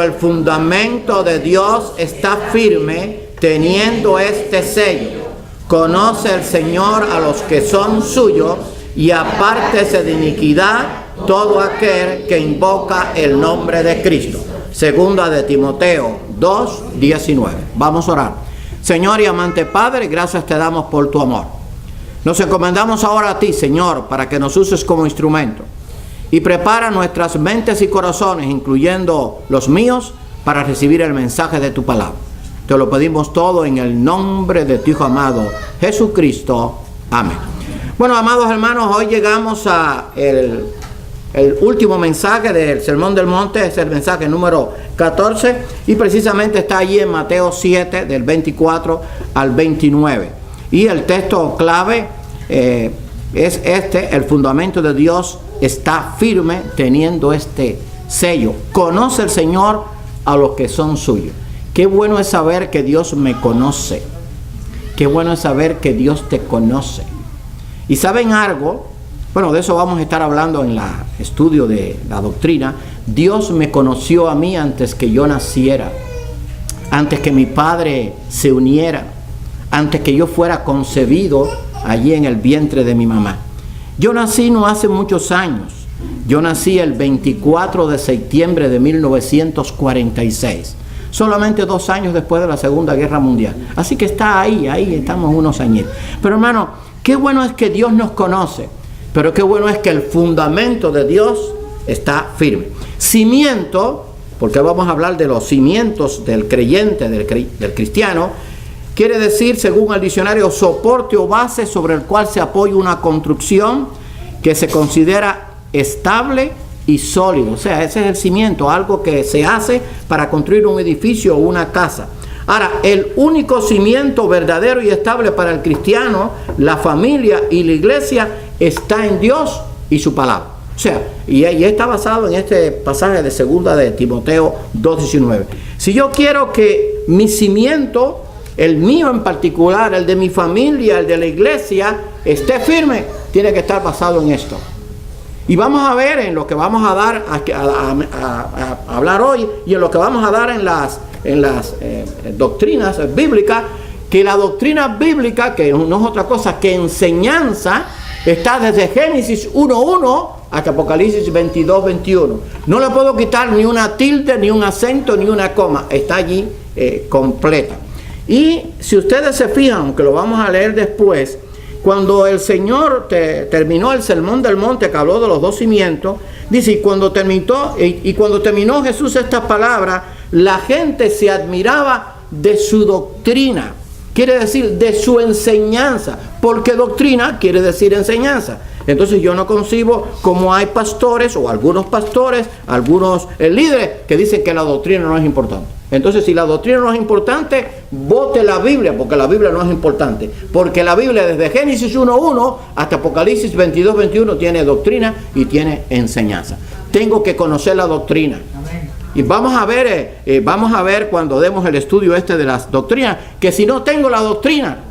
pero el fundamento de Dios está firme, teniendo este sello. Conoce el Señor a los que son suyos, y apártese de iniquidad todo aquel que invoca el nombre de Cristo. Segunda de Timoteo 2:19. Vamos a orar. Señor y amante Padre, gracias te damos por tu amor. Nos encomendamos ahora a ti, Señor, para que nos uses como instrumento. Y prepara nuestras mentes y corazones, incluyendo los míos, para recibir el mensaje de tu palabra. Te lo pedimos todo en el nombre de tu Hijo amado, Jesucristo. Amén. Bueno, amados hermanos, hoy llegamos a el último mensaje del Sermón del Monte. Es el mensaje número 14 y precisamente está allí en Mateo 7, del 24 al 29. Y el texto clave es este: el fundamento de Dios está firme, teniendo este sello. Conoce el Señor a los que son suyos. Qué bueno es saber que Dios me conoce. Qué bueno es saber que Dios te conoce. Y ¿saben algo? Bueno, de eso vamos a estar hablando en el estudio de la doctrina. Dios me conoció a mí antes que yo naciera, antes que mi padre se uniera, antes que yo fuera concebido allí en el vientre de mi mamá. Yo nací no hace muchos años. Yo nací el 24 de septiembre de 1946. Solamente 2 años después de la Segunda Guerra Mundial. Así que está ahí estamos unos años. Pero hermano, qué bueno es que Dios nos conoce, pero qué bueno es que el fundamento de Dios está firme. Cimiento, porque vamos a hablar de los cimientos del creyente, del cristiano, quiere decir, según el diccionario, soporte o base sobre el cual se apoya una construcción que se considera estable y sólido. O sea, ese es el cimiento, algo que se hace para construir un edificio o una casa. Ahora, el único cimiento verdadero y estable para el cristiano, la familia y la iglesia está en Dios y su palabra. O sea, y está basado en este pasaje de segunda de Timoteo 2:19. Si yo quiero que mi cimiento, el mío en particular, el de mi familia, el de la iglesia, esté firme, tiene que estar basado en esto. Y vamos a ver en lo que vamos a dar a hablar hoy, y en lo que vamos a dar en las doctrinas bíblicas, que la doctrina bíblica, que no es otra cosa que enseñanza, está desde Génesis 1:1 hasta Apocalipsis 22:21. No le puedo quitar ni una tilde, ni un acento, ni una coma. Está allí completa. Y si ustedes se fijan, que lo vamos a leer después, cuando el Señor terminó el Sermón del Monte, que habló de los 2 cimientos, dice, y cuando terminó Jesús estas palabras, la gente se admiraba de su doctrina. Quiere decir, de su enseñanza, porque doctrina quiere decir enseñanza. Entonces yo no concibo como hay pastores, o algunos pastores, algunos líderes, que dicen que la doctrina no es importante. Entonces, si la doctrina no es importante, vote la Biblia, porque la Biblia no es importante. Porque la Biblia, desde Génesis 1:1 hasta Apocalipsis 22:21, tiene doctrina y tiene enseñanza. Tengo que conocer la doctrina. Amén. Y vamos a ver cuando demos el estudio de las doctrinas, que si no tengo la doctrina,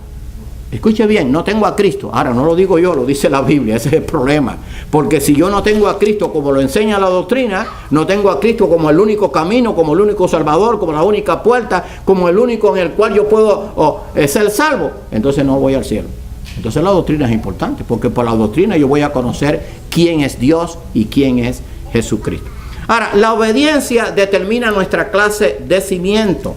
escuche bien, no tengo a Cristo. Ahora, no lo digo yo, lo dice la Biblia, ese es el problema. Porque si yo no tengo a Cristo como lo enseña la doctrina, no tengo a Cristo como el único camino, como el único salvador, como la única puerta, como el único en el cual yo puedo ser salvo, entonces no voy al cielo. Entonces la doctrina es importante, porque por la doctrina yo voy a conocer quién es Dios y quién es Jesucristo. Ahora, la obediencia determina nuestra clase de cimiento.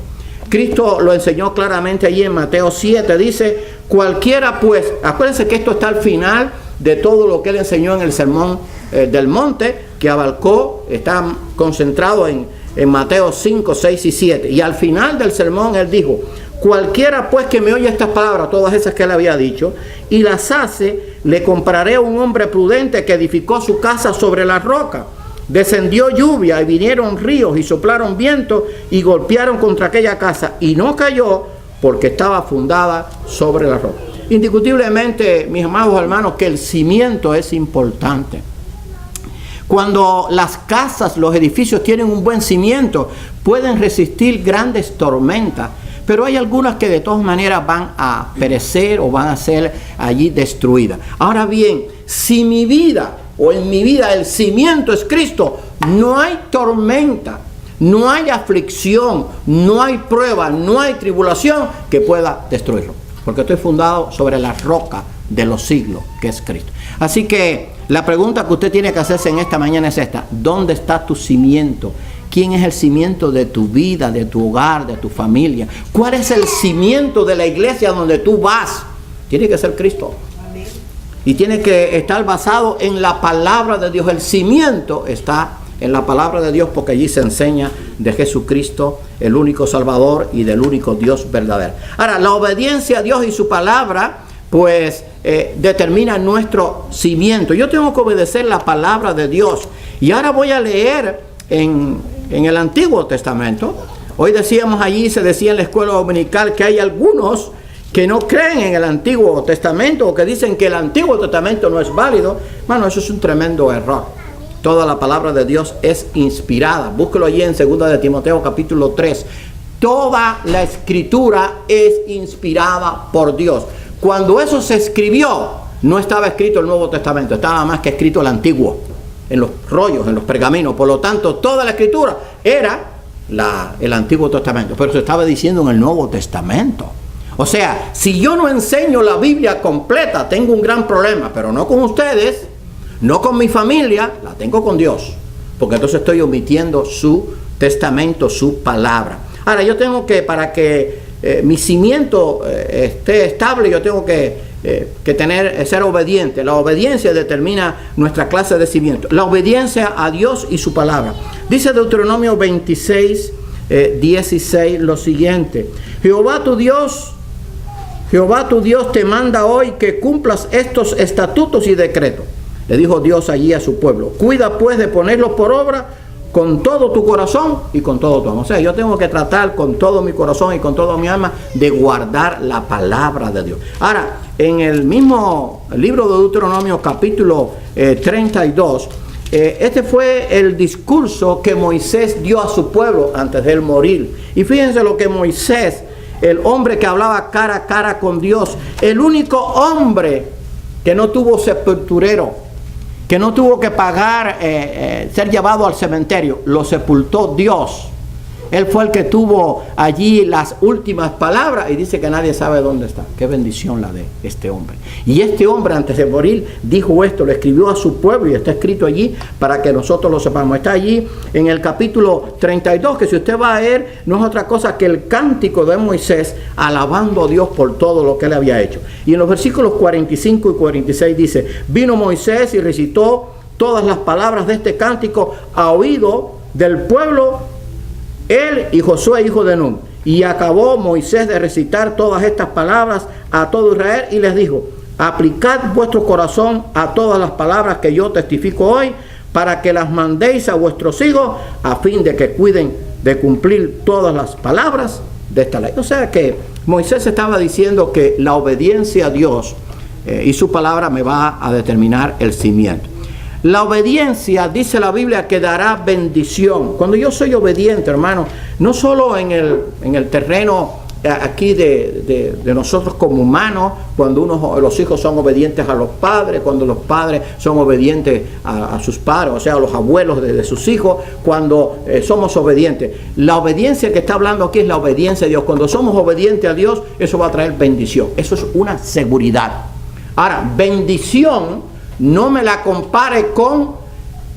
Cristo lo enseñó claramente allí en Mateo 7, dice, cualquiera pues, acuérdense que esto está al final de todo lo que él enseñó en el Sermón del Monte, que abarcó, está concentrado en Mateo 5, 6 y 7. Y al final del sermón él dijo, cualquiera pues que me oye estas palabras, todas esas que él había dicho, y las hace, le compararé a un hombre prudente que edificó su casa sobre la roca. Descendió lluvia y vinieron ríos y soplaron vientos y golpearon contra aquella casa y no cayó porque estaba fundada sobre la roca. Indiscutiblemente, mis amados hermanos, que el cimiento es importante. Cuando las casas, los edificios tienen un buen cimiento, pueden resistir grandes tormentas, pero hay algunas que de todas maneras van a perecer o van a ser allí destruidas. Ahora bien, si mi vida o en mi vida el cimiento es Cristo, no hay tormenta, No hay aflicción, no hay prueba, no hay tribulación que pueda destruirlo. Porque estoy fundado sobre la roca de los siglos, que es Cristo. Así que la pregunta que usted tiene que hacerse en esta mañana es esta: ¿dónde está tu cimiento? ¿Quién es el cimiento de tu vida, de tu hogar, de tu familia? ¿Cuál es el cimiento de la iglesia donde tú vas? Tiene que ser Cristo. Y tiene que estar basado en la palabra de Dios. El cimiento está en la palabra de Dios, porque allí se enseña de Jesucristo, el único Salvador y del único Dios verdadero. Ahora, la obediencia a Dios y su palabra, pues, determina nuestro cimiento. Yo tengo que obedecer la palabra de Dios. Y ahora voy a leer en el Antiguo Testamento. Hoy decíamos allí, se decía en la escuela dominical, que hay algunos que no creen en el Antiguo Testamento, o que dicen que el Antiguo Testamento no es válido. Bueno, eso es un tremendo error. Toda la palabra de Dios es inspirada. Búsquelo allí en 2 de Timoteo capítulo 3. Toda la escritura es inspirada por Dios. Cuando eso se escribió, no estaba escrito el Nuevo Testamento, estaba más que escrito el Antiguo, en los rollos, en los pergaminos. Por lo tanto, toda la escritura era el Antiguo Testamento, pero se estaba diciendo en el Nuevo Testamento. O sea, si yo no enseño la Biblia completa, tengo un gran problema, pero no con ustedes, no con mi familia, la tengo con Dios, porque entonces estoy omitiendo su testamento, su palabra. Ahora, yo tengo que, para que mi cimiento esté estable, yo tengo que ser obediente. La obediencia determina nuestra clase de cimiento. La obediencia a Dios y su palabra. Dice Deuteronomio 26, 16 lo siguiente: Jehová tu Dios te manda hoy que cumplas estos estatutos y decretos. Le dijo Dios allí a su pueblo: cuida pues de ponerlos por obra con todo tu corazón y con todo tu alma. O sea, yo tengo que tratar con todo mi corazón y con toda mi alma de guardar la palabra de Dios. Ahora, en el mismo libro de Deuteronomio capítulo 32, este fue el discurso que Moisés dio a su pueblo antes de él morir. Y fíjense lo que Moisés, el hombre que hablaba cara a cara con Dios, el único hombre que no tuvo sepulturero, que no tuvo que pagar ser llevado al cementerio, lo sepultó Dios. Él fue el que tuvo allí las últimas palabras, y dice que nadie sabe dónde está. Qué bendición la de este hombre. Y este hombre, antes de morir, dijo esto, lo escribió a su pueblo, y está escrito allí para que nosotros lo sepamos. Está allí en el capítulo 32, que si usted va a leer, no es otra cosa que el cántico de Moisés alabando a Dios por todo lo que él había hecho. Y en los versículos 45 y 46 dice: vino Moisés y recitó todas las palabras de este cántico a oído del pueblo, él y Josué hijo de Nun. Y acabó Moisés de recitar todas estas palabras a todo Israel y les dijo: aplicad vuestro corazón a todas las palabras que yo testifico hoy, para que las mandéis a vuestros hijos, a fin de que cuiden de cumplir todas las palabras de esta ley. O sea que Moisés estaba diciendo que la obediencia a Dios y su palabra me va a determinar el cimiento. La obediencia, dice la Biblia, que dará bendición. Cuando yo soy obediente, hermano, no solo en el terreno aquí de nosotros como humanos, cuando los hijos son obedientes a los padres, cuando los padres son obedientes a sus padres, o sea, a los abuelos de sus hijos, cuando somos obedientes. La obediencia que está hablando aquí es la obediencia a Dios. Cuando somos obedientes a Dios, eso va a traer bendición. Eso es una seguridad. Ahora, bendición no me la compare con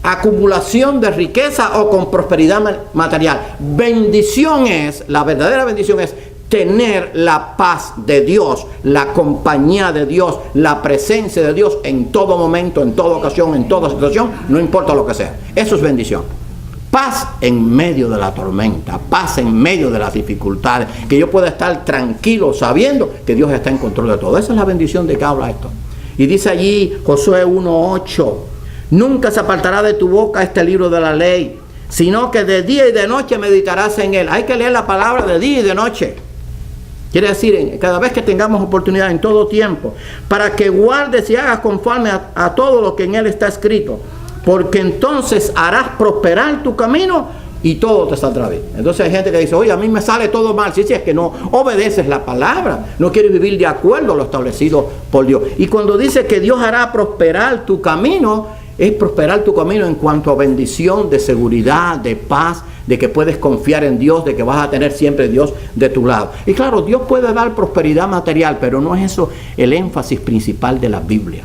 acumulación de riqueza o con prosperidad material. Bendición es, la verdadera bendición es tener la paz de Dios, la compañía de Dios, la presencia de Dios en todo momento, en toda ocasión, en toda situación, no importa lo que sea. Eso es bendición. Paz en medio de la tormenta, paz en medio de las dificultades, que yo pueda estar tranquilo sabiendo que Dios está en control de todo. Esa es la bendición de que habla esto. Y dice allí Josué 1:8: nunca se apartará de tu boca este libro de la ley, sino que de día y de noche meditarás en él. Hay que leer la palabra de día y de noche. Quiere decir, cada vez que tengamos oportunidad, en todo tiempo, para que guardes y hagas conforme a todo lo que en él está escrito, porque entonces harás prosperar tu camino y todo te saldrá bien. Entonces hay gente que dice: oye, a mí me sale todo mal. Si es que no obedeces la palabra, no quieres vivir de acuerdo a lo establecido por Dios. Y cuando dice que Dios hará prosperar tu camino, es prosperar tu camino en cuanto a bendición, de seguridad, de paz, de que puedes confiar en Dios, de que vas a tener siempre Dios de tu lado. Y claro, Dios puede dar prosperidad material, pero no es eso el énfasis principal de la Biblia.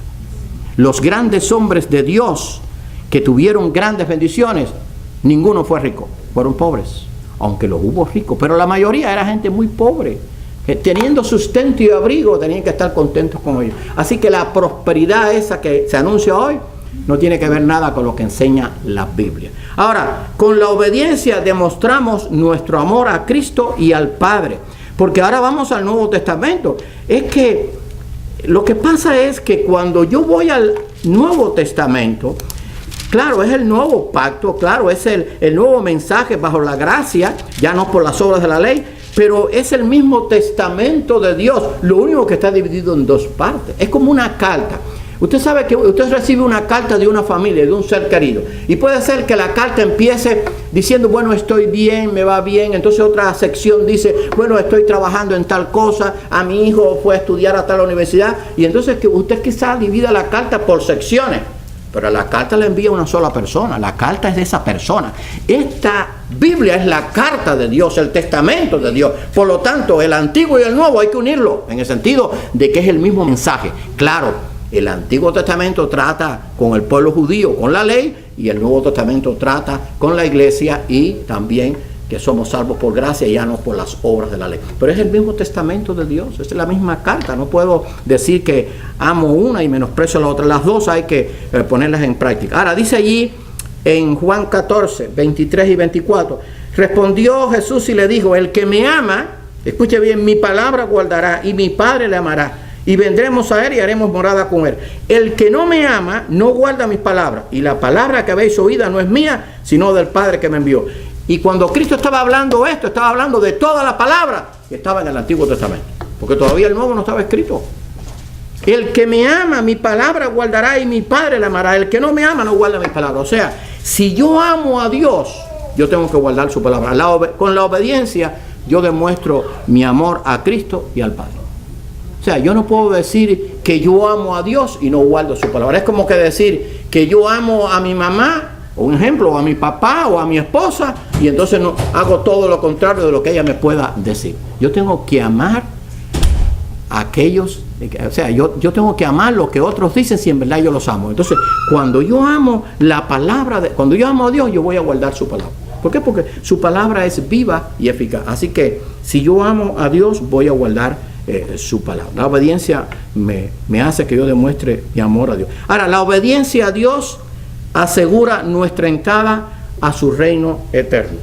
Los grandes hombres de Dios que tuvieron grandes bendiciones, ninguno fue rico, fueron pobres, aunque los hubo ricos, pero la mayoría era gente muy pobre. Teniendo sustento y abrigo, tenían que estar contentos con ellos. Así que la prosperidad esa que se anuncia hoy no tiene que ver nada con lo que enseña la Biblia. Ahora, con la obediencia demostramos nuestro amor a Cristo y al Padre. Porque ahora vamos al Nuevo Testamento. Es que lo que pasa es que cuando yo voy al Nuevo Testamento, claro, es el nuevo pacto, claro, es el nuevo mensaje bajo la gracia, ya no por las obras de la ley, pero es el mismo testamento de Dios. Lo único que está dividido en dos partes. Es como una carta. Usted sabe que usted recibe una carta de una familia, de un ser querido. Y puede ser que la carta empiece diciendo, bueno, estoy bien, me va bien. Entonces otra sección dice, bueno, estoy trabajando en tal cosa. A mi hijo fue a estudiar a tal universidad. Y entonces que usted quizás divida la carta por secciones. Pero la carta la envía una sola persona. La carta es de esa persona. Esta Biblia es la carta de Dios, el testamento de Dios. Por lo tanto, el Antiguo y el Nuevo hay que unirlo, en el sentido de que es el mismo mensaje. Claro, el Antiguo Testamento trata con el pueblo judío, con la ley, y el Nuevo Testamento trata con la iglesia y también que somos salvos por gracia y ya no por las obras de la ley. Pero es el mismo testamento de Dios, es la misma carta. No puedo decir que amo una y menosprecio la otra. Las dos hay que ponerlas en práctica. Ahora, dice allí en Juan 14, 23 y 24, respondió Jesús y le dijo, el que me ama, escuche bien, mi palabra guardará y mi Padre le amará. Y vendremos a él y haremos morada con él. El que no me ama, no guarda mis palabras. Y la palabra que habéis oído no es mía, sino del Padre que me envió. Y cuando Cristo estaba hablando esto, estaba hablando de toda la palabra que estaba en el Antiguo Testamento. Porque todavía el Nuevo no estaba escrito. El que me ama, mi palabra guardará y mi Padre le amará. El que no me ama, no guarda mis palabras. O sea, si yo amo a Dios, yo tengo que guardar su palabra. Con la obediencia, yo demuestro mi amor a Cristo y al Padre. O sea, yo no puedo decir que yo amo a Dios y no guardo su palabra. Es como que decir que yo amo a mi mamá, o un ejemplo, o a mi papá o a mi esposa, y entonces no hago todo lo contrario de lo que ella me pueda decir. Yo tengo que amar a aquellos, o sea, yo tengo que amar lo que otros dicen si en verdad yo los amo. Entonces, cuando yo amo la palabra, cuando yo amo a Dios, yo voy a guardar su palabra. ¿Por qué? Porque su palabra es viva y eficaz. Así que, si yo amo a Dios, voy a guardar su palabra. La obediencia me hace que yo demuestre mi amor a Dios. Ahora, la obediencia a Dios asegura nuestra entrada a su reino eterno.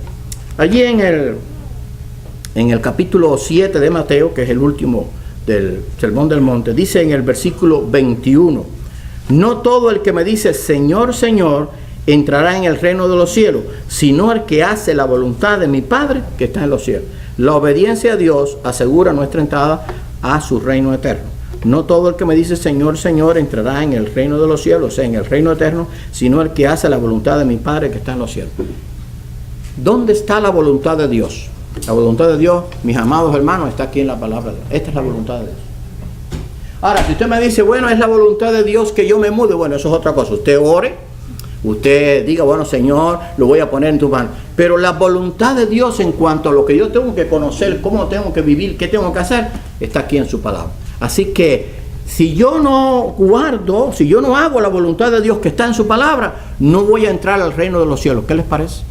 Allí en el capítulo 7 de Mateo, que es el último del Sermón del Monte, dice en el versículo 21, no todo el que me dice Señor, Señor, entrará en el reino de los cielos, sino el que hace la voluntad de mi Padre que está en los cielos. La obediencia a Dios asegura nuestra entrada a su reino eterno. No todo el que me dice Señor, Señor entrará en el reino de los cielos, o sea, en el reino eterno, sino el que hace la voluntad de mi Padre que está en los cielos. ¿Dónde está la voluntad de Dios? La voluntad de Dios, mis amados hermanos, está aquí en la palabra de Dios. Esta es la voluntad de Dios. Ahora, si usted me dice, bueno, es la voluntad de Dios que yo me mude, bueno, eso es otra cosa. Usted ore. Usted diga, bueno, Señor, lo voy a poner en tus manos. Pero la voluntad de Dios en cuanto a lo que yo tengo que conocer, cómo tengo que vivir, qué tengo que hacer, está aquí en su palabra. Así que si yo no guardo, si yo no hago la voluntad de Dios que está en su palabra, no voy a entrar al reino de los cielos. ¿Qué les parece?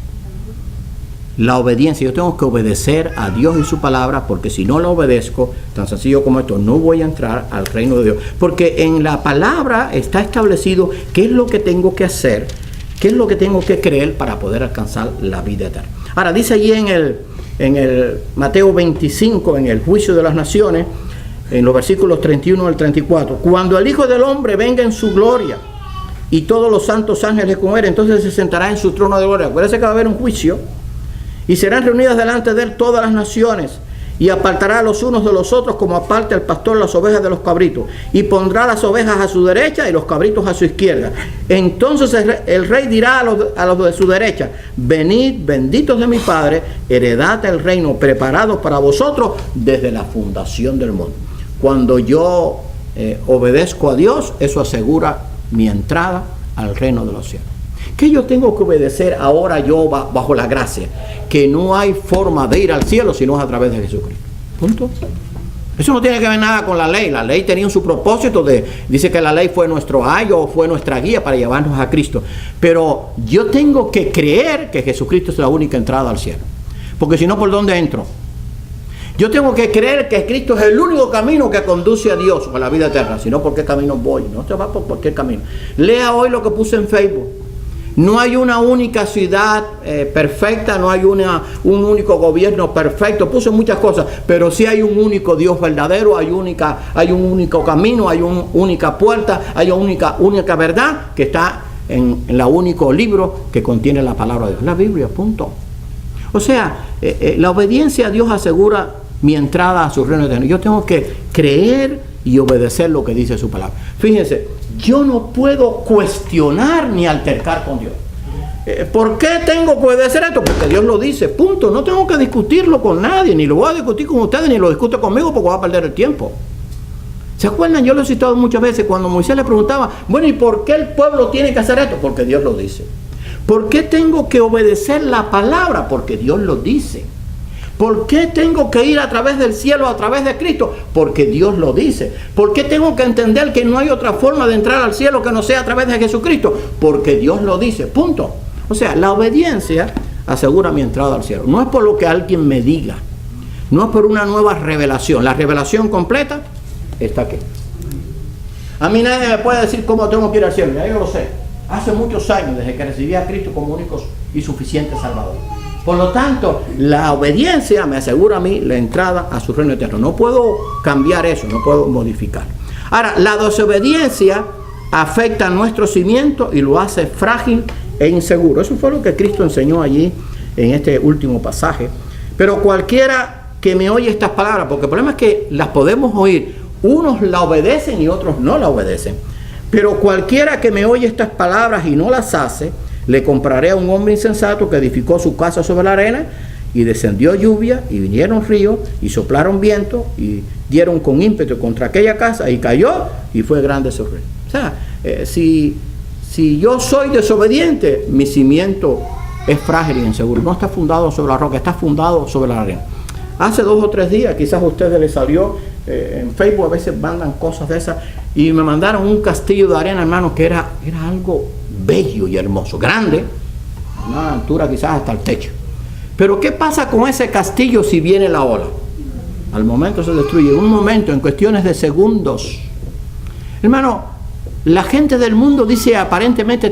La obediencia, yo tengo que obedecer a Dios y su palabra, porque si no la obedezco, tan sencillo como esto, no voy a entrar al reino de Dios. Porque en la palabra está establecido qué es lo que tengo que hacer, qué es lo que tengo que creer para poder alcanzar la vida eterna. Ahora, dice allí en el Mateo 25, en el juicio de las naciones, en los versículos 31 al 34, cuando el Hijo del Hombre venga en su gloria y todos los santos ángeles con él, entonces se sentará en su trono de gloria. Acuérdense que va a haber un juicio. Y serán reunidas delante de él todas las naciones, y apartará a los unos de los otros como aparta el pastor las ovejas de los cabritos, y pondrá las ovejas a su derecha y los cabritos a su izquierda. Entonces el rey dirá a los de su derecha, venid, benditos de mi Padre, heredad el reino preparado para vosotros desde la fundación del mundo. Cuando yo obedezco a Dios, eso asegura mi entrada al reino de los cielos. ¿Qué yo tengo que obedecer ahora yo bajo la gracia? Que no hay forma de ir al cielo si no es a través de Jesucristo. Punto. Eso no tiene que ver nada con la ley. La ley tenía su propósito dice que la ley fue nuestro ayo, fue nuestra guía para llevarnos a Cristo. Pero yo tengo que creer que Jesucristo es la única entrada al cielo. Porque si no, ¿por dónde entro? Yo tengo que creer que Cristo es el único camino que conduce a Dios o a la vida eterna. Si no, ¿por qué camino voy? No se va por cualquier camino. Lea hoy lo que puse en Facebook. No hay una única ciudad perfecta, no hay un único gobierno perfecto. Puse muchas cosas, pero sí hay un único Dios verdadero, hay un único camino, hay una única puerta, hay una única verdad que está en el único libro que contiene la palabra de Dios, la Biblia, punto. O sea, la obediencia a Dios asegura mi entrada a su reino eterno. Yo tengo que creer y obedecer lo que dice su palabra. Fíjense, yo no puedo cuestionar ni altercar con Dios. ¿Por qué tengo que obedecer esto? Porque Dios lo dice, punto. No tengo que discutirlo con nadie, ni lo voy a discutir con ustedes, ni lo discuto conmigo porque voy a perder el tiempo. ¿Se acuerdan? Yo lo he citado muchas veces cuando Moisés le preguntaba, bueno, ¿y por qué el pueblo tiene que hacer esto? Porque Dios lo dice. ¿Por qué tengo que obedecer la palabra? Porque Dios lo dice. ¿Por qué tengo que ir a través del cielo, a través de Cristo? Porque Dios lo dice. ¿Por qué tengo que entender que no hay otra forma de entrar al cielo que no sea a través de Jesucristo? Porque Dios lo dice, punto. O sea, la obediencia asegura mi entrada al cielo. No es por lo que alguien me diga, no es por una nueva revelación. La revelación completa está aquí. A mí nadie me puede decir cómo tengo que ir al cielo, ya yo lo sé. Hace muchos años, desde que recibí a Cristo como único y suficiente Salvador. Por lo tanto, la obediencia me asegura a mí la entrada a su reino eterno. No puedo cambiar eso, no puedo modificar. Ahora, la desobediencia afecta nuestro cimiento y lo hace frágil e inseguro. Eso fue lo que Cristo enseñó allí en este último pasaje. Pero cualquiera que me oye estas palabras, porque el problema es que las podemos oír, unos la obedecen y otros no la obedecen. Pero cualquiera que me oye estas palabras y no las hace, le compraré a un hombre insensato que edificó su casa sobre la arena, y descendió lluvia, y vinieron ríos, y soplaron viento, y dieron con ímpetu contra aquella casa, y cayó, y fue grande su ruina. O sea, si yo soy desobediente, mi cimiento es frágil y inseguro. No está fundado sobre la roca, está fundado sobre la arena. Hace 2 o 3 días, quizás a ustedes les salió en Facebook, a veces mandan cosas de esas, y me mandaron un castillo de arena, hermano, que era algo bello y hermoso, grande, a una altura quizás hasta el techo. Pero ¿qué pasa con ese castillo si viene la ola? Al momento se destruye, en un momento, en cuestiones de segundos. Hermano, la gente del mundo dice aparentemente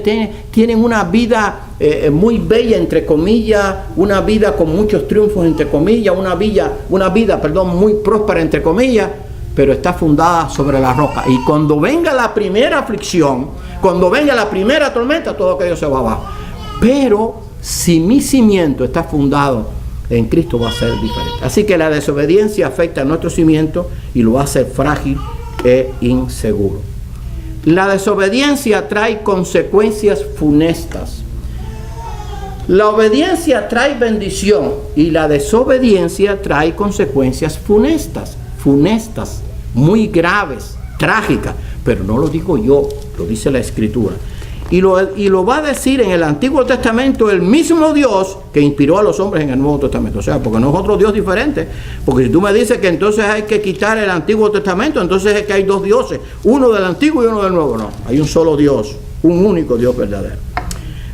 tienen una vida muy bella, entre comillas, una vida con muchos triunfos, entre comillas, una vida muy próspera, entre comillas, pero está fundada sobre la roca. Y cuando venga la primera aflicción, cuando venga la primera tormenta, todo aquello se va abajo. Pero si mi cimiento está fundado en Cristo, va a ser diferente. Así que la desobediencia afecta a nuestro cimiento y lo hace frágil e inseguro. La desobediencia trae consecuencias funestas. La obediencia trae bendición y la desobediencia trae consecuencias funestas, muy graves, trágicas, pero no lo digo yo, lo dice la Escritura. Y lo va a decir en el Antiguo Testamento el mismo Dios que inspiró a los hombres en el Nuevo Testamento. O sea, porque no es otro Dios diferente. Porque si tú me dices que entonces hay que quitar el Antiguo Testamento, entonces es que hay 2 dioses, uno del Antiguo y uno del Nuevo. No, hay un solo Dios, un único Dios verdadero.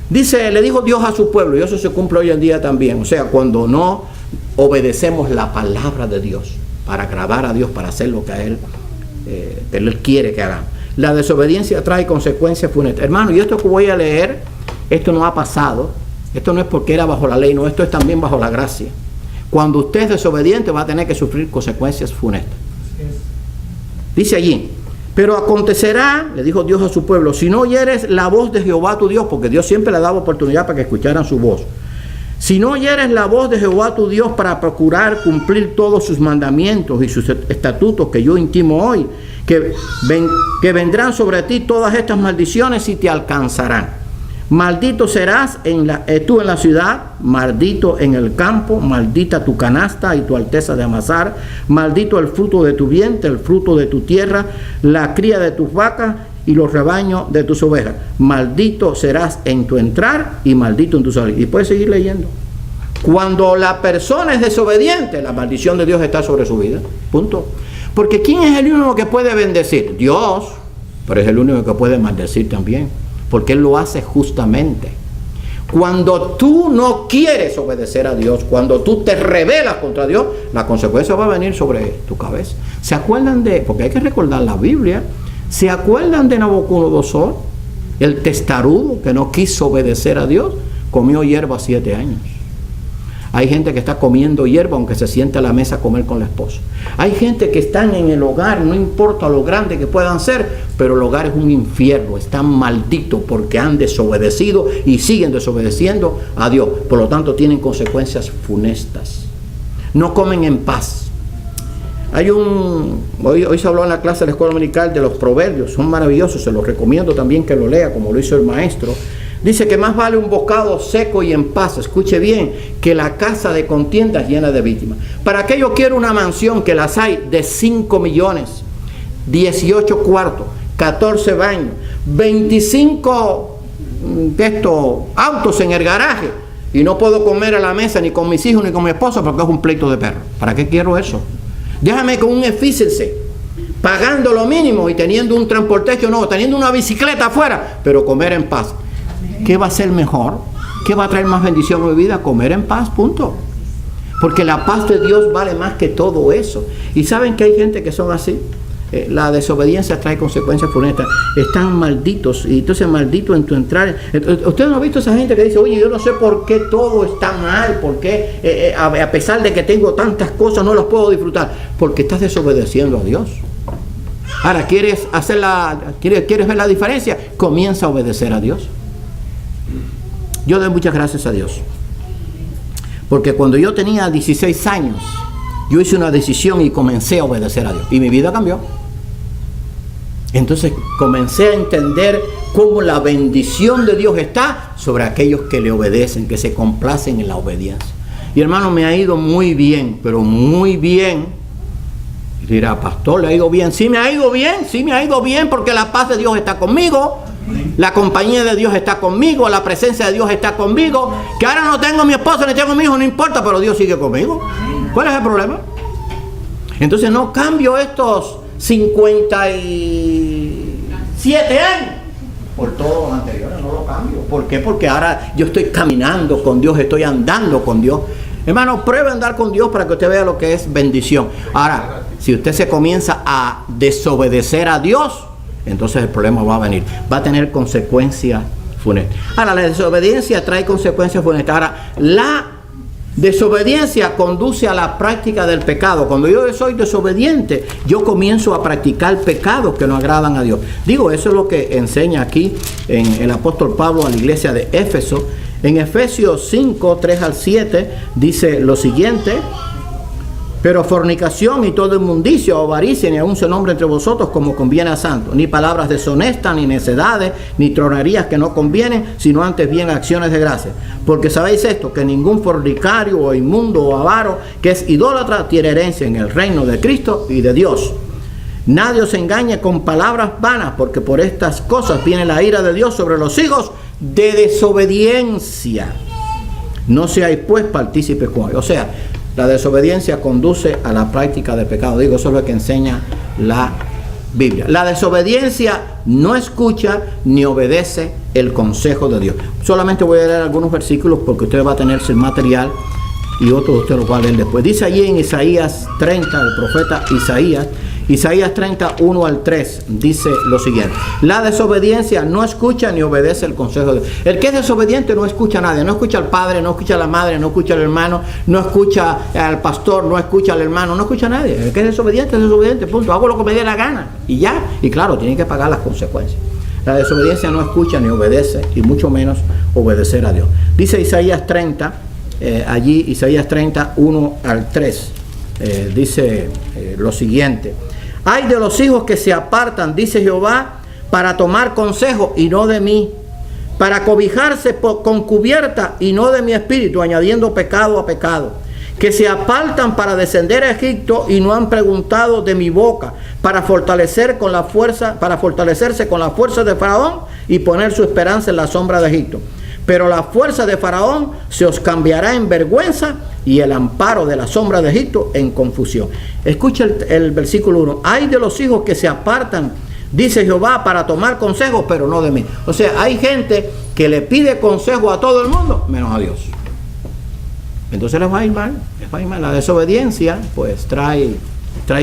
Dice, le dijo Dios a su pueblo, y eso se cumple hoy en día también. O sea, cuando no obedecemos la palabra de Dios para agradar a Dios, para hacer lo que Él quiere que hagamos. La desobediencia trae consecuencias funestas. Hermano, y esto que voy a leer, esto no ha pasado. Esto no es porque era bajo la ley, no, esto es también bajo la gracia. Cuando usted es desobediente va a tener que sufrir consecuencias funestas. Dice allí, pero acontecerá, le dijo Dios a su pueblo, si no oyeres la voz de Jehová tu Dios, porque Dios siempre le daba oportunidad para que escucharan su voz. Si no oyeres la voz de Jehová tu Dios para procurar cumplir todos sus mandamientos y sus estatutos que yo intimo hoy, que vendrán sobre ti todas estas maldiciones y te alcanzarán. Maldito serás tú en la ciudad, maldito en el campo, maldita tu canasta y tu alteza de amasar, maldito el fruto de tu vientre, el fruto de tu tierra, la cría de tus vacas y los rebaños de tus ovejas. Maldito serás en tu entrar y maldito en tu salir. Y puedes seguir leyendo. Cuando la persona es desobediente, la maldición de Dios está sobre su vida. Punto. Porque ¿quién es el único que puede bendecir? Dios. Pero es el único que puede maldecir también. Porque Él lo hace justamente. Cuando tú no quieres obedecer a Dios, cuando tú te rebelas contra Dios, la consecuencia va a venir sobre tu cabeza. ¿Se acuerdan porque hay que recordar la Biblia? ¿Se acuerdan de Nabucodonosor? El testarudo que no quiso obedecer a Dios, comió hierba 7 años. Hay gente que está comiendo hierba aunque se siente a la mesa a comer con la esposa. Hay gente que están en el hogar, no importa lo grande que puedan ser, pero el hogar es un infierno, están malditos porque han desobedecido y siguen desobedeciendo a Dios. Por lo tanto, tienen consecuencias funestas. No comen en paz. Hoy se habló en la clase de la escuela dominical de los proverbios, son maravillosos, se los recomiendo también que lo lea como lo hizo el maestro. Dice que más vale un bocado seco y en paz, escuche bien, que la casa de contiendas llena de víctimas. ¿Para qué yo quiero una mansión que las hay de 5 millones, 18 cuartos, 14 baños, 25 autos en el garaje y no puedo comer a la mesa ni con mis hijos ni con mi esposa porque es un pleito de perro? ¿Para qué quiero eso? Déjame con un efíciense, pagando lo mínimo y teniendo un transporte nuevo, teniendo una bicicleta afuera, pero comer en paz. ¿Qué va a ser mejor? ¿Qué va a traer más bendición a mi vida? Comer en paz, punto. Porque la paz de Dios vale más que todo eso. Y saben que hay gente que son así. La desobediencia trae consecuencias funestas. Están malditos. Y entonces maldito en tu entrar. Ustedes no han visto esa gente que dice, oye, yo no sé por qué todo está mal, por qué a pesar de que tengo tantas cosas no las puedo disfrutar. Porque estás desobedeciendo a Dios. Ahora, ¿quieres ver la diferencia? Comienza a obedecer a Dios. Yo doy muchas gracias a Dios. Porque cuando yo tenía 16 años, yo hice una decisión y comencé a obedecer a Dios. Y mi vida cambió. Entonces comencé a entender cómo la bendición de Dios está sobre aquellos que le obedecen, que se complacen en la obediencia. Y hermano, me ha ido muy bien, pero muy bien. Y dirá, pastor, ¿le ha ido bien? Sí, me ha ido bien porque la paz de Dios está conmigo. La compañía de Dios está conmigo, la presencia de Dios está conmigo. Que ahora no tengo a mi esposo ni tengo a mi hijo, no importa, pero Dios sigue conmigo. ¿Cuál es el problema? Entonces no cambio estos 57 años por todo lo anterior, no lo cambio. ¿Por qué? Porque ahora yo estoy caminando con Dios, estoy andando con Dios. Hermano, pruebe a andar con Dios para que usted vea lo que es bendición. Ahora, si usted se comienza a desobedecer a Dios, entonces el problema va a venir, va a tener consecuencias funestas. Ahora, la desobediencia trae consecuencias funestas. Ahora, la desobediencia conduce a la práctica del pecado. Cuando yo soy desobediente, yo comienzo a practicar pecados que no agradan a Dios. Digo, eso es lo que enseña aquí en el apóstol Pablo a la iglesia de Éfeso. En Efesios 5, 3 al 7, dice lo siguiente: pero fornicación y toda inmundicia o avaricia ni aun se nombre entre vosotros como conviene a santos, ni palabras deshonestas, ni necedades, ni tronerías que no convienen, sino antes bien acciones de gracia. Porque sabéis esto, que ningún fornicario o inmundo o avaro que es idólatra tiene herencia en el reino de Cristo y de Dios. Nadie os engañe con palabras vanas, porque por estas cosas viene la ira de Dios sobre los hijos de desobediencia. No seáis pues partícipes con ellos. O sea, la desobediencia conduce a la práctica del pecado. Digo, eso es lo que enseña la Biblia. La desobediencia no escucha ni obedece el consejo de Dios. Solamente voy a leer algunos versículos porque usted va a tener el material y otros usted lo va a leer después. Dice allí en Isaías 30, el profeta Isaías 30, 1 al 3, dice lo siguiente: la desobediencia no escucha ni obedece el consejo de Dios. El que es desobediente no escucha a nadie, no escucha al padre, no escucha a la madre, no escucha al hermano, no escucha al pastor, no escucha al hermano, no escucha a nadie. El que es desobediente, punto. Hago lo que me dé la gana y ya. Y claro, tiene que pagar las consecuencias. La desobediencia no escucha ni obedece, y mucho menos obedecer a Dios. Dice Isaías 30, allí Isaías 30, 1 al 3, dice lo siguiente: ay de los hijos que se apartan, dice Jehová, para tomar consejo y no de mí, para cobijarse con cubierta y no de mi espíritu, añadiendo pecado a pecado, que se apartan para descender a Egipto y no han preguntado de mi boca, para fortalecerse con la fuerza de Faraón y poner su esperanza en la sombra de Egipto. Pero la fuerza de Faraón se os cambiará en vergüenza y el amparo de la sombra de Egipto en confusión. Escucha el versículo 1. Hay de los hijos que se apartan, dice Jehová, para tomar consejo, pero no de mí. O sea, hay gente que le pide consejo a todo el mundo, menos a Dios. Entonces les va a ir mal, les va a ir mal. La desobediencia, pues, trae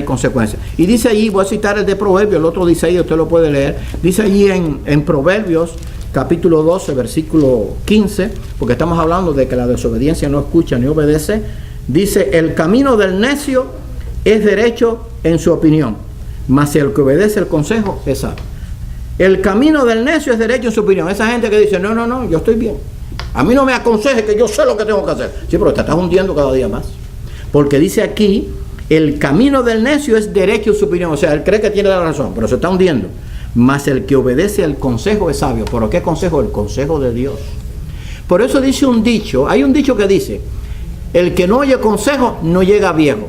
consecuencias. Y dice allí, voy a citar el de Proverbios, el otro dice ahí, usted lo puede leer. Dice allí en Proverbios, capítulo 12, versículo 15, porque estamos hablando de que la desobediencia no escucha ni obedece. Dice, el camino del necio es derecho en su opinión, mas el que obedece el consejo es sabio. El camino del necio es derecho en su opinión. Esa gente que dice, no, yo estoy bien. A mí no me aconseje que yo sé lo que tengo que hacer. Sí, pero te estás hundiendo cada día más. Porque dice aquí, el camino del necio es derecho en su opinión. O sea, él cree que tiene la razón, pero se está hundiendo. Mas el que obedece al consejo es sabio. ¿Pero qué consejo? El consejo de Dios. Por eso dice un dicho, hay un dicho que dice, el que no oye consejo no llega viejo.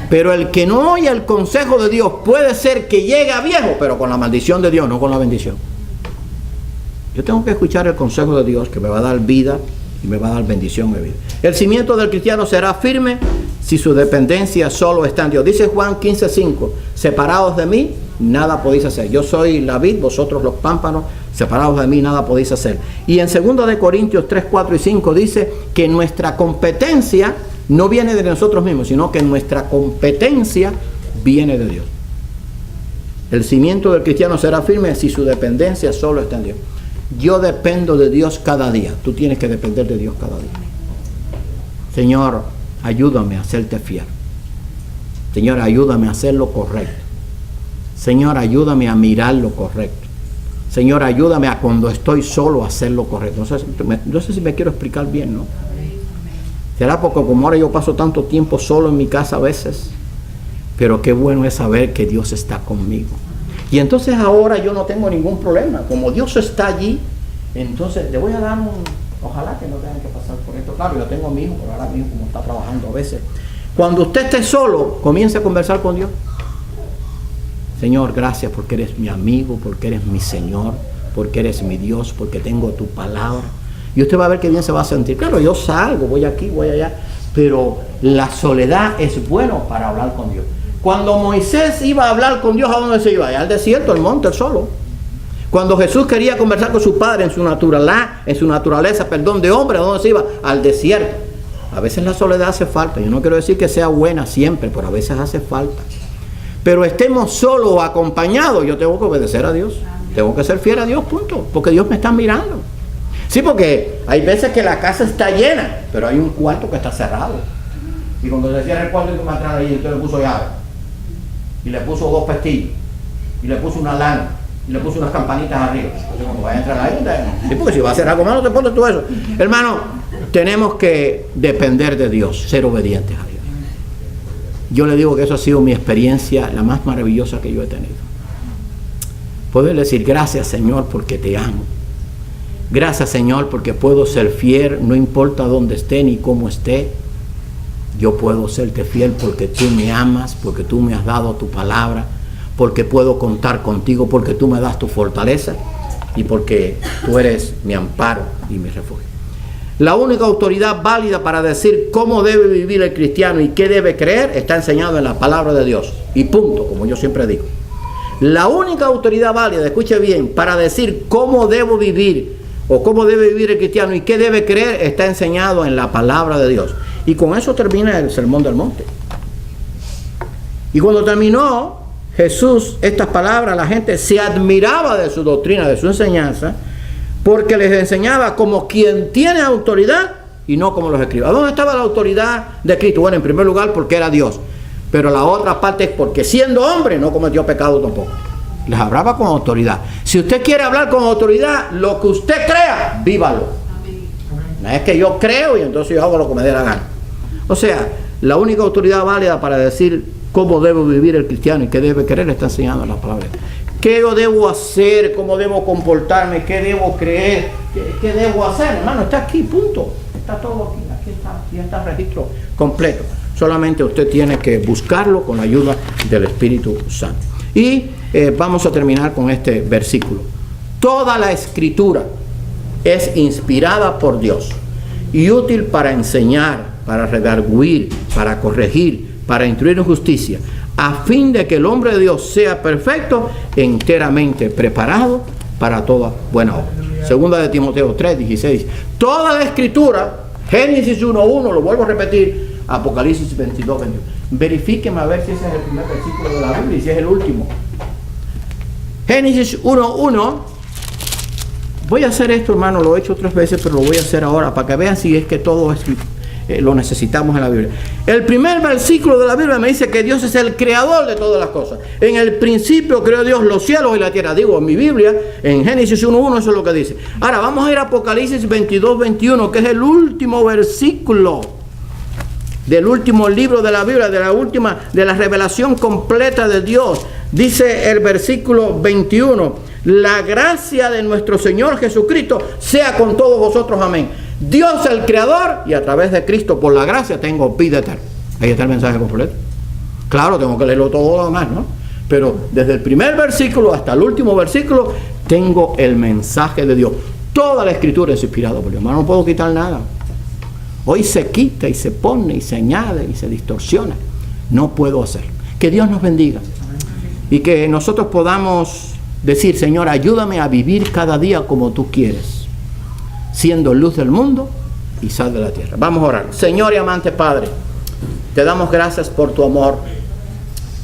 Pero el que no oye el consejo de Dios puede ser que llegue a viejo, pero con la maldición de Dios, no con la bendición. Yo tengo que escuchar el consejo de Dios que me va a dar vida y me va a dar bendición de vida. El cimiento del cristiano será firme si su dependencia solo está en Dios. Dice Juan 15:5, separados de mí, nada podéis hacer. Yo soy la vid, vosotros los pámpanos, separados de mí, nada podéis hacer. Y en 2 de Corintios 3, 4 y 5 dice que nuestra competencia no viene de nosotros mismos, sino que nuestra competencia viene de Dios. El cimiento del cristiano será firme si su dependencia solo está en Dios. Yo dependo de Dios cada día. Tú tienes que depender de Dios cada día. Señor, ayúdame a serte fiel. Señor, ayúdame a hacer lo correcto. Señor, ayúdame a mirar lo correcto. Señor, ayúdame a cuando estoy solo a hacer lo correcto. No sé si me quiero explicar bien, ¿no? Será porque como ahora yo paso tanto tiempo solo en mi casa a veces, pero qué bueno es saber que Dios está conmigo. Y entonces ahora yo no tengo ningún problema. Como Dios está allí, entonces le voy a dar ojalá que no tengan que pasar por esto. Claro, yo tengo a mi hijo, pero ahora mi hijo como está trabajando a veces. Cuando usted esté solo, comience a conversar con Dios. Señor, gracias porque eres mi amigo, porque eres mi Señor, porque eres mi Dios, porque tengo tu palabra. Y usted va a ver qué bien se va a sentir. Claro, yo salgo, voy aquí, voy allá, pero la soledad es bueno para hablar con Dios. Cuando Moisés iba a hablar con Dios, ¿a dónde se iba? Al desierto, al monte, solo. Cuando Jesús quería conversar con su Padre en su naturaleza, de hombre, ¿a dónde se iba? Al desierto. A veces la soledad hace falta. Yo no quiero decir que sea buena siempre, pero a veces hace falta. Pero estemos solos o acompañados, yo tengo que obedecer a Dios. Tengo que ser fiel a Dios, punto. Porque Dios me está mirando. Sí, porque hay veces que la casa está llena, pero hay un cuarto que está cerrado. Y cuando se cierra el cuarto, y tú me entras ahí, usted le puso llave. Y le puso 2 pestillos. Y le puso una lana. Y le puso unas campanitas arriba. Entonces, cuando vaya a entrar ahí, sí, porque si va a hacer algo malo, te pones todo eso. Hermano, tenemos que depender de Dios, ser obedientes a Dios. Yo le digo que eso ha sido mi experiencia, la más maravillosa que yo he tenido. Poder decir, gracias Señor porque te amo. Gracias Señor porque puedo ser fiel, no importa dónde esté ni cómo esté. Yo puedo serte fiel porque tú me amas, porque tú me has dado tu palabra, porque puedo contar contigo, porque tú me das tu fortaleza y porque tú eres mi amparo y mi refugio. La única autoridad válida para decir cómo debe vivir el cristiano y qué debe creer está enseñado en la palabra de Dios. Y punto, como yo siempre digo. La única autoridad válida, escuche bien, para decir cómo debo vivir o cómo debe vivir el cristiano y qué debe creer está enseñado en la palabra de Dios. Y con eso termina el Sermón del Monte. Y cuando terminó Jesús estas palabras, la gente se admiraba de su doctrina, de su enseñanza, porque les enseñaba como quien tiene autoridad y no como los escribas. ¿Dónde estaba la autoridad de Cristo? Bueno, en primer lugar porque era Dios, pero la otra parte es porque siendo hombre no cometió pecado tampoco. Les hablaba con autoridad. Si usted quiere hablar con autoridad, lo que usted crea, vívalo. No es que yo creo y entonces yo hago lo que me dé la gana. O sea, la única autoridad válida para decir cómo debe vivir el cristiano y qué debe querer está enseñando en la palabra. ¿Qué yo debo hacer? ¿Cómo debo comportarme? ¿Qué debo creer? ¿Qué debo hacer? Hermano, está aquí, punto. Está todo aquí. aquí está el registro completo. Solamente usted tiene que buscarlo con la ayuda del Espíritu Santo. Y vamos a terminar con este versículo. Toda la Escritura es inspirada por Dios y útil para enseñar, para redarguir, para corregir, para instruir en justicia, a fin de que el hombre de Dios sea perfecto, enteramente preparado para toda buena obra. Segunda de Timoteo 3:16. Toda la Escritura, Génesis 1:1, lo vuelvo a repetir, Apocalipsis 22:21. Verifíqueme a ver si ese es el primer versículo de la Biblia y si es el último. Génesis 1:1. Voy a hacer esto, hermano, lo he hecho 3 veces, pero lo voy a hacer ahora para que vean si es que todo es, lo necesitamos en la Biblia. El primer versículo de la Biblia me dice que Dios es el creador de todas las cosas. En el principio creó Dios los cielos y la tierra. Digo, en mi Biblia, en Génesis 1:1, eso es lo que dice. Ahora vamos a ir a Apocalipsis 22:21, que es el último versículo del último libro de la Biblia, de la revelación completa de Dios. Dice el versículo 21: la gracia de nuestro Señor Jesucristo sea con todos vosotros, amén. Dios el creador, y a través de Cristo por la gracia tengo vida eterna. Ahí está el mensaje completo. Claro, tengo que leerlo todo lo demás, ¿no? Pero desde el primer versículo hasta el último versículo tengo el mensaje de Dios. Toda la Escritura es inspirada por Dios. Hermano, no puedo quitar nada. Hoy se quita y se pone y se añade y se distorsiona. No puedo hacerlo. Que Dios nos bendiga y que nosotros podamos decir: Señor, ayúdame a vivir cada día como tú quieres, siendo luz del mundo y sal de la tierra. Vamos a orar. Señor y amante Padre, te damos gracias por tu amor,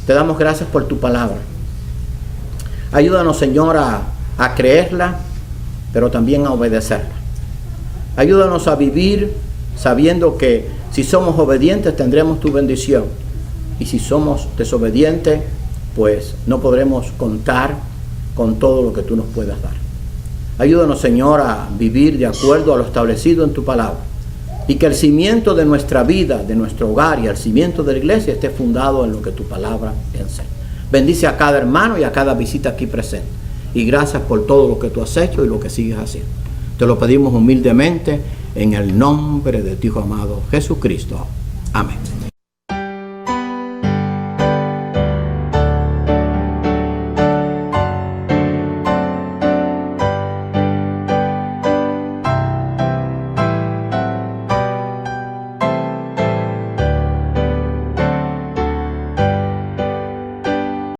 te damos gracias por tu palabra. Ayúdanos, Señor, a creerla, pero también a obedecerla. Ayúdanos a vivir sabiendo que si somos obedientes tendremos tu bendición, y si somos desobedientes, pues no podremos contar con todo lo que tú nos puedas dar. Ayúdanos, Señor, a vivir de acuerdo a lo establecido en tu palabra, y que el cimiento de nuestra vida, de nuestro hogar y el cimiento de la iglesia esté fundado en lo que tu palabra enseña. Bendice a cada hermano y a cada visita aquí presente, y gracias por todo lo que tú has hecho y lo que sigues haciendo. Te lo pedimos humildemente en el nombre de tu Hijo amado Jesucristo. Amén.